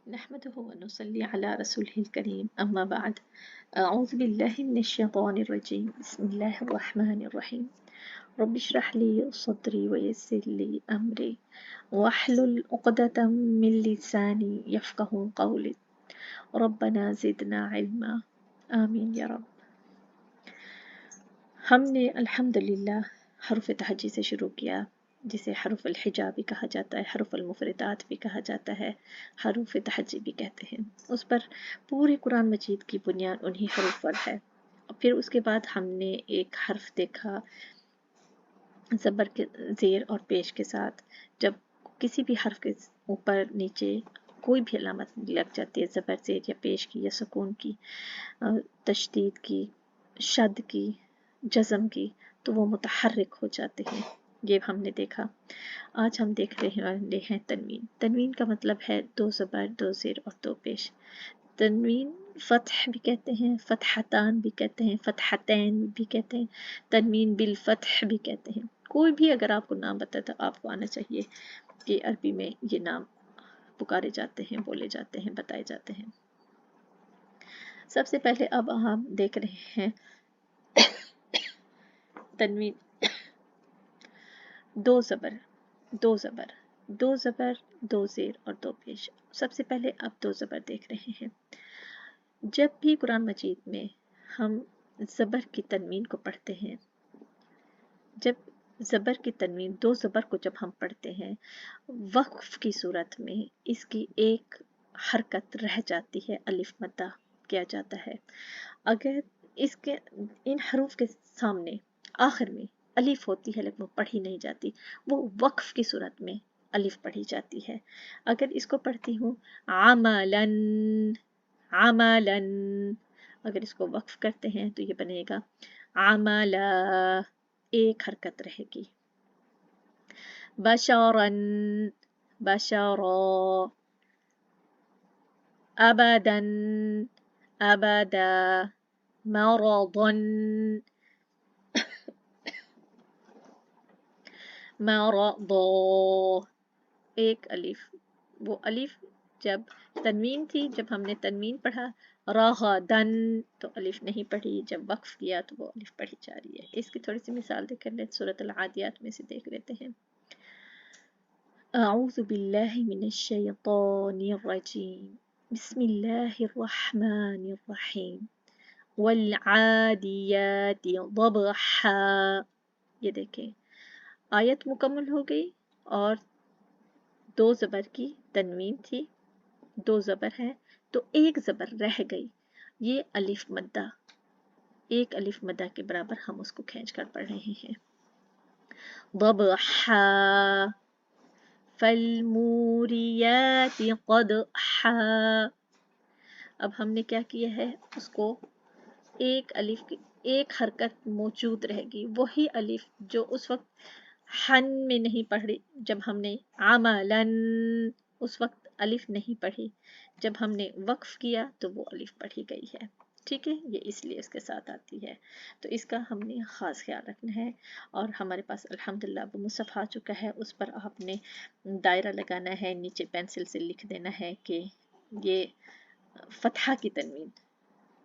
نحمده ونصلي على رسوله الكريم أما بعد أعوذ بالله من الشيطان الرجيم بسم الله الرحمن الرحيم رب اشرح لي صدري ويسر لي أمري واحلل عقدة من لساني يفقه قولي ربنا زدنا علما آمين يا رب. हमने अल्हम्दुलिल्लाह हरफ तहज्जी से शुरू किया, जिसे हरफ अलहिजा भी कहा जाता है, हरफ अलमुफरदात भी कहा जाता है, हरफ तहज्जी भी कहते हैं। उस पर पूरे कुरान मजीद की बुनियाद उन्हीं हरफ पर है। फिर उसके बाद हमने एक हर्फ देखा ज़बर के ज़ेर और पेश के साथ। जब किसी भी हर्फ के ऊपर नीचे कोई भी अलामत लग जाती है, ज़बर ज़ेर या पेश की या सुकून की, तशदीद की, शद की, जज़म की, तो वो मुतहर्रिक हो जाते हैं। ये हमने देखा। आज हम देख रहे हैं तनवीन। तनवीन का मतलब है दो ज़बर, दो ज़ेर और दो पेश। तनवीन फ़त्ह भी कहते हैं, फ़तहतान भी कहते हैं, फ़तहतैन भी कहते हैं, तनवीन बिल फ़त्ह भी कहते हैं। कोई भी अगर आपको नाम बताए तो आपको आना चाहिए कि अरबी में ये नाम पुकारे जाते हैं, बोले जाते हैं, बताए जाते हैं। सबसे पहले अब हम देख रहे हैं तनवीन दो ज़बर, दो ज़बर, दो ज़बर, दो ज़ेर और दो पेश। सबसे पहले अब दो ज़बर देख रहे हैं। जब भी कुरान मजीद में हम ज़बर की तनवीन को पढ़ते हैं, जब ज़बर की तनवीन दो ज़बर को जब हम पढ़ते हैं, वक्फ की सूरत में इसकी एक हरकत रह जाती है, अलिफ मद्दा किया जाता है। अगर इसके इन हरूफ के सामने आखिर में अलिफ होती है लेकिन वो पढ़ी नहीं जाती, वो वक्फ की सूरत में अलिफ पढ़ी जाती है। अगर इसको पढ़ती हूँ अमलन, अमलन, अगर इसको वक्फ करते हैं तो ये बनेगा अमला, एक हरकत रहेगी। बशरन, बशरा, अबदन, अबदा, मरदन, मरदा, एक अलिफ। वो अलिफ जब तनवीन थी, जब हमने तनवीन पढ़ा रगदन तो अलिफ नहीं पढ़ी, जब वक्फ किया तो वो अलिफ पढ़ी जा रही है। इसकी थोड़ी सी मिसाल देख लेते, सूरत अल आदियात में से देख लेते हैं। अऊज़ु बिल्लाहि मिनश शैतानिर रजीम, बिस्मिल्लाहिर रहमानिर रहीम, वल आदियाति ज़बहा। ये देखें, आयत मुकम्मल हो गई और दो ज़बर की तनवीन थी, दो ज़बर है तो एक ज़बर रह गई। ये अलिफ मद्दा, एक अलिफ मद्दा के बराबर हम उसको खींच कर पढ़ रहे हैं। ज़बहा, फल्मूरियाति क़दहा। अब हमने क्या किया है, उसको एक अलिफ की एक हरकत मौजूद रहेगी, वही अलिफ जो उस वक्त हन में नहीं पढ़ी, जब हमने अमलन उस वक्त अलिफ नहीं पढ़ी, जब हमने वक्फ किया तो वो अलिफ पढ़ी गई है। ठीक है, ये इसलिए इसके साथ आती है, तो इसका हमने ख़ास ख्याल रखना है। और हमारे पास अल्हम्दुलिल्लाह वो मुसफ़ आ चुका है, उस पर आपने दायरा लगाना है, नीचे पेंसिल से लिख देना है कि ये फ़तहा की तनवीन।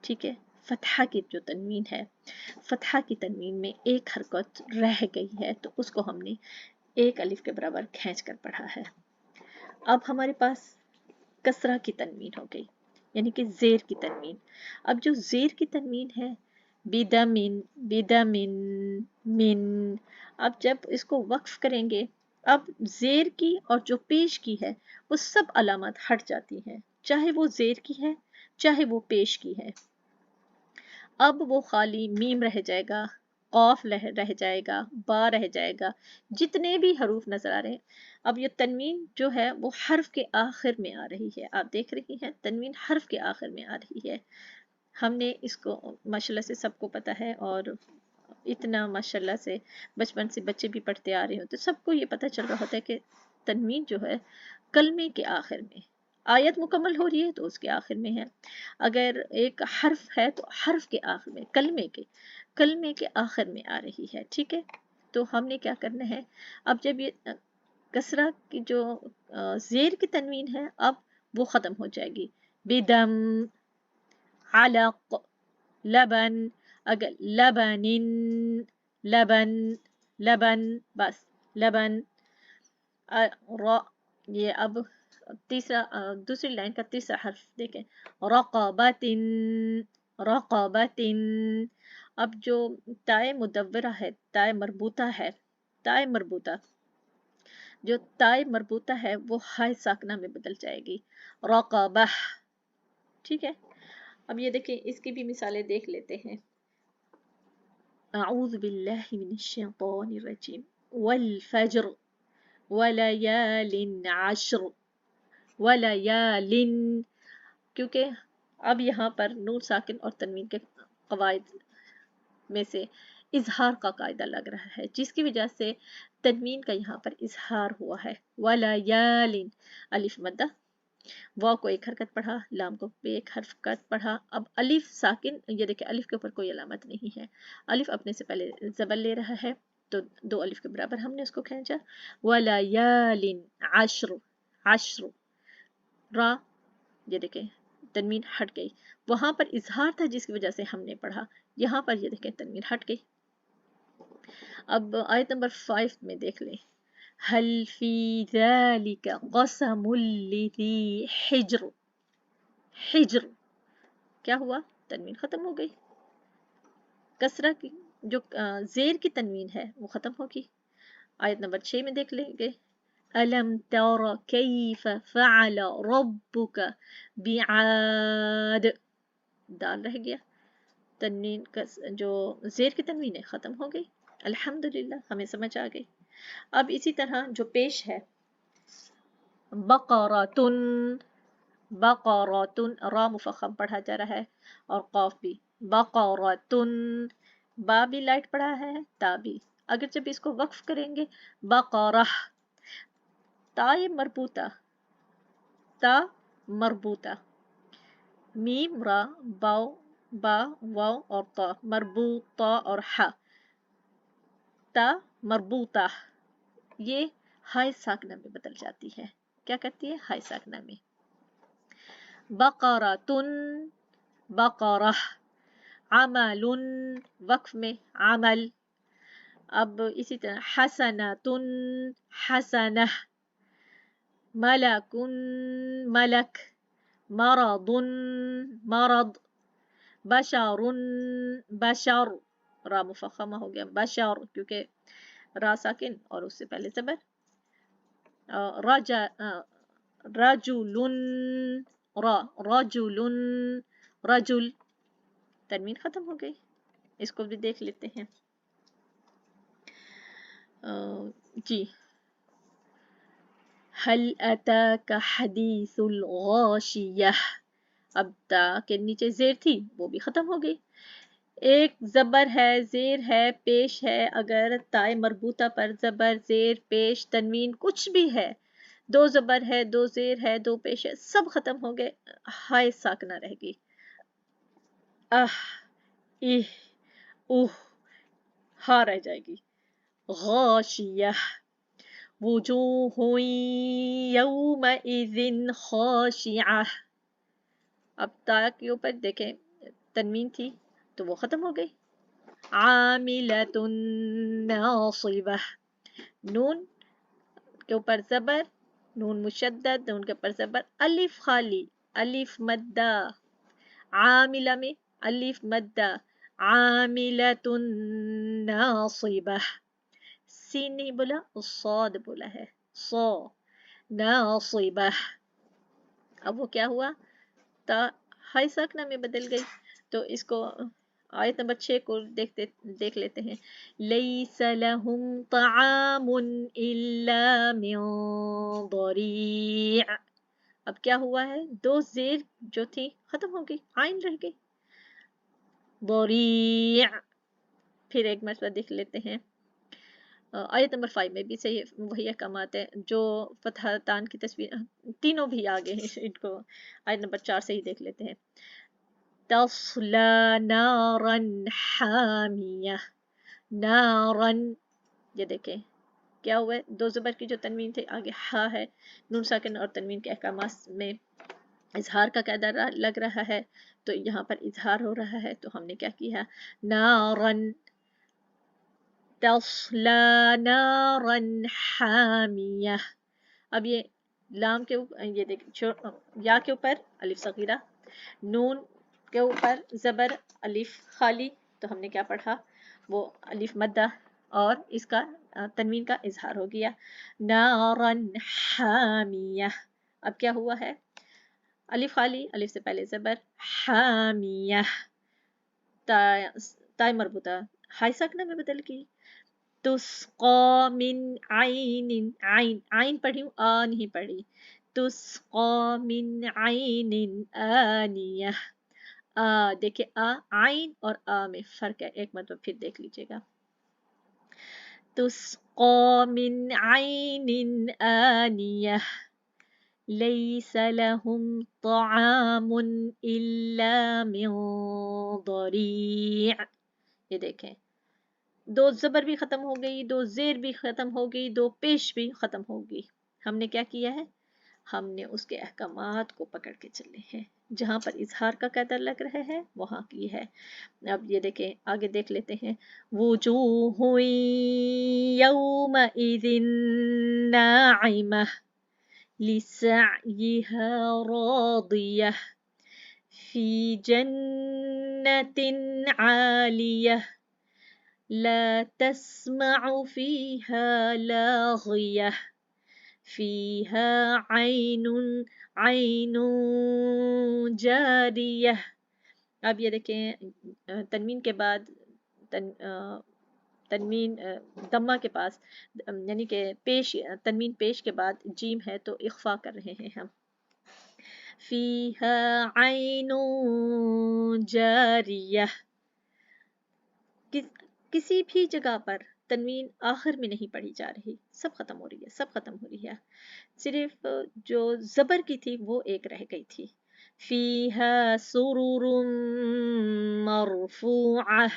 ठीक है, फ़तहा की जो तनवीन है, फ़तहा की तनवीन में एक हरकत रह गई है तो उसको हमने एक अलिफ के बराबर खींच कर पढ़ा है। अब हमारे पास कसरा की तनवीन हो गई, यानी कि ज़ेर की तनवीन। अब जो ज़ेर की तनवीन है, बिदमिन, बिदमिन, मिन, अब जब इसको वक्फ करेंगे, अब ज़ेर की और जो पेश की है वो सब अलामत हट जाती हैं, चाहे वो ज़ेर की है चाहे वो पेश की है। अब वो खाली मीम रह जाएगा, कौफ रह जाएगा, बा रह जाएगा, जितने भी हरूफ नजर आ रहे हैं। अब ये तनवीन जो है वो हर्फ के आखिर में आ रही है, आप देख रही हैं तनवीन हर्फ के आखिर में आ रही है। हमने इसको माशाल्लाह से सबको पता है, और इतना माशाल्लाह से बचपन से बच्चे भी पढ़ते आ रहे होते, सबको ये पता चल रहा होता है कि तनवीन जो है कलमे के आखिर में, आयत मुकम्मल हो रही है तो उसके आखिर में है। अगर एक हर्फ है तो हर्फ के आखिर में, कलमे के आखिर में आ रही है। ठीक है, तो हमने क्या करना है, अब जब ये कसरा की जो ज़ेर की तनवीन है, अब वो ख़त्म हो जाएगी। बिदम, अलक, लबन, अगर लबनिन, लबन, लबन, बस लबन। ये अब तीसरा दूसरी लाइन का तीसरा हर्फ देखें, रक़बतिन, रक़बतिन। अब जो ताए मुदव्वरा है, ताए मरबूता है, ताए मरबूता, जो ताए मरबूता है वो हाय साकना में बदल जाएगी, रक़बह। ठीक है, अब ये देखें, इसकी भी मिसालें देख लेते हैं। अऊज़ु बिल्लाहि मिनश शैतानिर रजीम, वल फज्र वलयालिन अश्र, वलयालिन। क्योंकि अब यहाँ पर नून साकिन और तनवीन के कवायद में से इजहार का कायदा लग रहा है, जिसकी वजह से तनवीन का यहाँ पर इजहार हुआ है। वलयालिन, अलिफ मद्दा, वाव को एक हरकत पढ़ा, लाम को एक हरकत पढ़ा। अब अलिफ साकिन, ये देखिए अलिफ के ऊपर कोई अलामत नहीं है, अलिफ अपने से पहले ज़बर ले रहा है, तो दो अलिफ के बराबर हमने उसको खींचा। वलयालिन अश्र, अश्र, रा, ये देखें तनवीन हट गई, वहां पर इजहार था जिसकी वजह से हमने पढ़ा, यहाँ पर ये देखें तनवीन हट गई। अब आयत नंबर 5 में देख लें, हल फी ज़ालिका क़समुल लिज़ी हिज्र, हिज्र, क्या हुआ, तनवीन खत्म हो गई, कसरा की जो जेर की तनवीन है वो खत्म होगी। आयत नंबर 6 में देख लेंगे, अलम तरा कैफ फ़अल रब्बुका बिआद, दाल रह गया, तनवीन का जो जेर की तनवीन है ख़त्म हो गई। अल्हम्दुलिल्लाह, हमें समझ आ गई। अब इसी तरह जो पेश है, बक़रतुन, बक़रतुन, रा मुफ़ख़म पढ़ा जा रहा है और क़ाफ भी, बक़रतुन, बा भी लाइट पढ़ा है, ता भी। अगर जब इसको वक्फ करेंगे, बक़रह, ताए मरबूता, ता मरबूता, मीम रा बाव, बा वाव और ता, मरबूता और हा, ता मरबूता, ये हाय साकना में बदल जाती है। क्या करती है, हाय साकना में। बक़रतुन, बक़रह, अमलुन, वक्फ में अमल। अब इसी तरह हसनतुन, हसनह, मलकुन, मलक, मरदुन, मरद, बशरुन, बशर, रा मुफ़ख़मा हो गया बशर, क्योंकि रा साकिन और उससे पहले ज़बर। रजा, रजुलुन, रा, रजुलुन, रजुल, तनवीन ख़त्म हो गई। इसको भी देख लेते हैं। जी, हल अताका हदीसुल गाशियह, अब ता के नीचे जेर थी वो भी ख़त्म हो गई। एक ज़बर है, जेर है, पेश है, अगर ताए मरबूता पर ज़बर, जेर, पेश, तनवीन कुछ भी है, दो ज़बर है, दो जेर है, दो पेश है, सब ख़त्म हो गए, हाय साकना रहेगी। आह, इह, उह, हा रह जाएगी। गाशियह, वुजूहुन यौमइज़िन खाशिअह, अब ता के ऊपर देखें तनवीन थी तो वो ख़त्म हो गई। आमिलतुन नासिबह, नून के ऊपर ज़बर, नून मुशद्दद, नून के ऊपर ज़बर, अलिफ खाली, अलिफ मद्दा, आमिला में अलिफ मद्दा, आमिलतुन नासिबह, सीन नहीं बोला, सौद बोला है, सौ, नासिबह। अब वो क्या हुआ, ता हाय साकना में बदल गई। तो इसको आयत नंबर 6 को देख लेते हैं। लैसा लहुम तआमुन इल्ला मिन दरी', अब क्या हुआ है, दो जेर जो थी खत्म हो गई, आइन रह गई, दरी'। फिर एक मरतबा देख लेते हैं। आयत नंबर 5 में भी सही वही अहकामात है, जो फतहतान की तस्वीर तीनों भी आगे हैं, इनको आयत नंबर 4 से ही देख लेते हैं। तस्ला नारन हामिया, नारन, ये देखें क्या हुआ है, दो ज़बर की जो तनवीन थे आगे हा है, नून साकिन और तनवीन के अहकामात में इजहार का कायदा लग रहा है, तो यहाँ पर इजहार हो रहा है, तो हमने क्या किया, नारन तस्ला नारन हामिया। अब ये लाम के ये देख या के ऊपर अलिफ सगीरा, नून के ऊपर ज़बर अलिफ खाली, तो हमने क्या पढ़ा, वो अलिफ मद्दा और इसका तनवीन का इजहार हो गया, नारन हामिया। अब क्या हुआ है, अलिफ खाली, अलिफ से पहले ज़बर, हामिया, ताय मरबूता हाई सकना में बदल की, तुस्क़ा मिन आइन, आइन आइन पढ़ी हूँ, आ नहीं पढ़ी, तुस्क़ा मिन आइन आनिया। देखिए आ, आइन और आ में फर्क है, एक मतलब फिर देख लीजिएगा, तुस्क़ा मिन आइन आनिया लैस लहुम तआमुन इल्ला मिन दरी'। ये देखें, दो ज़बर भी ख़त्म हो गई, दो ज़ेर भी ख़त्म हो गई, दो पेश भी ख़त्म हो गई। हमने क्या किया है, हमने उसके अहकामात को पकड़ के चले हैं, जहाँ पर इजहार का कायदा लग रहा है वहाँ की है। अब ये देखें, आगे देख लेते हैं, वुजूहु यौमइज़िन नाइमह लिसअयिहा रादियह फी जन्नतिन आलियह ला तस्मअ फीहा लाग़ियह फीहा आइनुन जारियह। अब ये देखें, तनवीन के बाद तनवीन दम्मा के पास, यानी कि पेश, तनवीन पेश के बाद जीम है, तो इख्फा कर रहे हैं हम, फीहा आइनुन जारियह। किसी भी जगह पर तनवीन आखिर में नहीं पढ़ी जा रही, सब खत्म हो रही है, सब खत्म हो रही है, सिर्फ जो ज़बर की थी वो एक रह गई थी, फीहा सुरुरुम मरफूअह।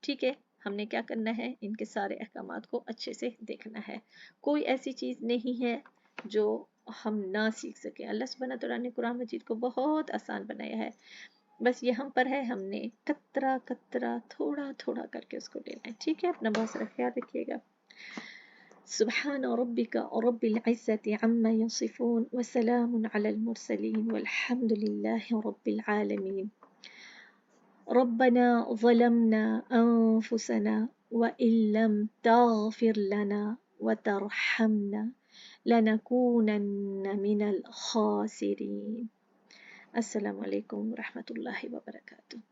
ठीक है, हमने क्या करना है, इनके सारे अहकामात को अच्छे से देखना है, कोई ऐसी चीज़ नहीं है जो हम ना सीख सकें। अल्लाह सुब्हानहू व तआला ने कुरान मजीद को बहुत आसान बनाया है, बस ये हम पर है, हमने कतरा कतरा थोड़ा थोड़ा करके उसको लेना है। ठीक है, अपना बहुत सारा ख्याल रखिएगा। सुब्हान रब्बिका रब्बिल इज़्ज़ति अम्मा यसिफून व सलामुन अलल मुरसलीन वल्हम्दुलिल्लाहि रब्बिल आलमीन। रब्बना ज़लमना अनफुसना व इल्लम तग़फिर लना व तरहमना लनकूनन्न मिनल खासिरीन। अस्सलामु अलैकुम व रहमतुल्लाहि व बरकातुहू।